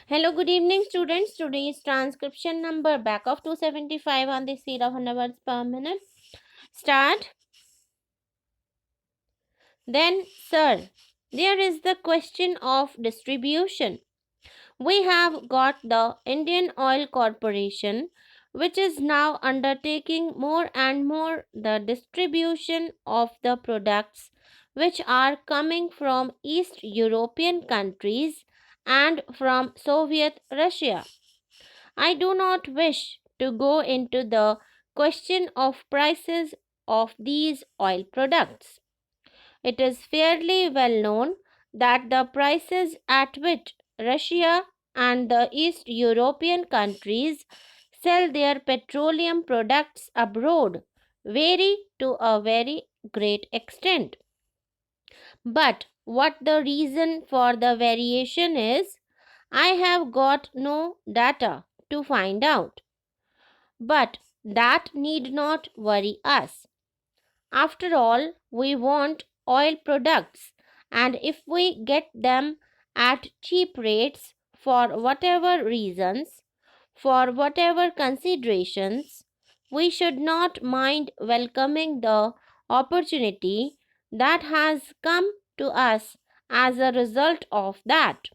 Hello, good evening, students. Today's transcription number back of 275 on the speed of 100 words per minute. Start. Then, sir, there is the question of distribution. We have got the Indian Oil Corporation, which is now undertaking more and more the distribution of the products which are coming from East European countries and from Soviet Russia. I do not wish to go into the question of prices of these oil products. It is fairly well known that the prices at which Russia and the East European countries sell their petroleum products abroad vary to a very great extent. But what the reason for the variation is, I have got no data to find out. But that need not worry us. After all, we want oil products, and if we get them at cheap rates for whatever reasons, for whatever considerations, we should not mind welcoming the opportunity that has come to us as a result of that.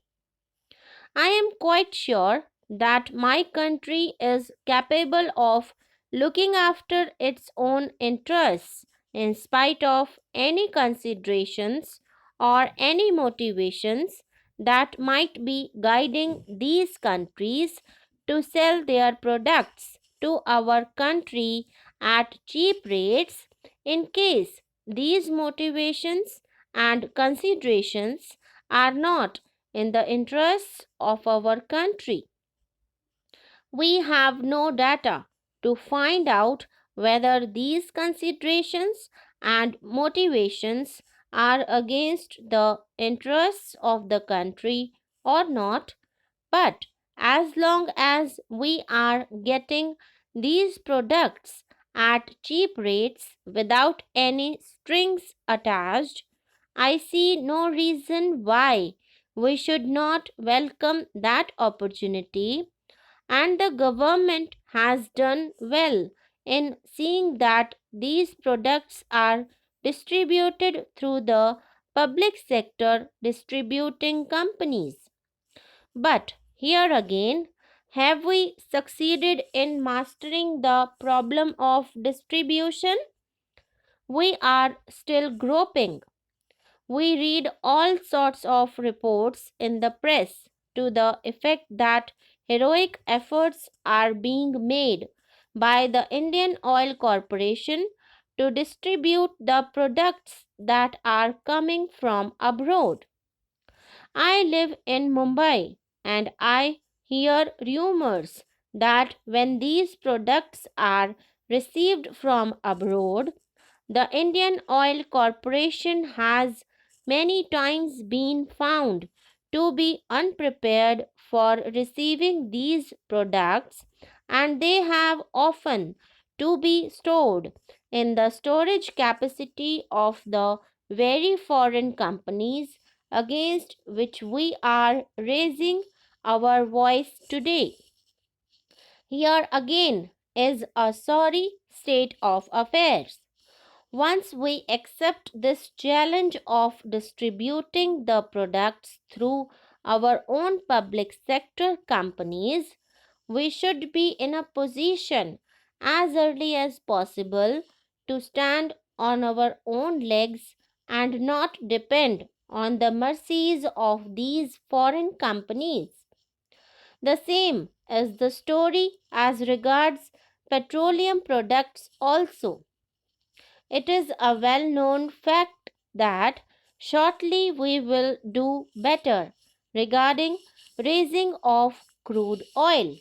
I am quite sure that my country is capable of looking after its own interests in spite of any considerations or any motivations that might be guiding these countries to sell their products to our country at cheap rates in case these motivations and considerations are not in the interests of our country. We have no data to find out whether these considerations and motivations are against the interests of the country or not, but as long as we are getting these products at cheap rates without any strings attached, I see no reason why we should not welcome that opportunity, and the government has done well in seeing that these products are distributed through the public sector distributing companies. But here again, have we succeeded in mastering the problem of distribution? We are still groping. We read all sorts of reports in the press to the effect that heroic efforts are being made by the Indian Oil Corporation to distribute the products that are coming from abroad. I live in Mumbai and I hear rumors that when these products are received from abroad, the Indian Oil Corporation has many times been found to be unprepared for receiving these products, and they have often to be stored in the storage capacity of the very foreign companies against which we are raising our voice today. Here again is a sorry state of affairs. Once we accept this challenge of distributing the products through our own public sector companies, we should be in a position as early as possible to stand on our own legs and not depend on the mercies of these foreign companies. The same is the story as regards petroleum products also. It is a well known fact that shortly we will do better regarding raising of crude oil.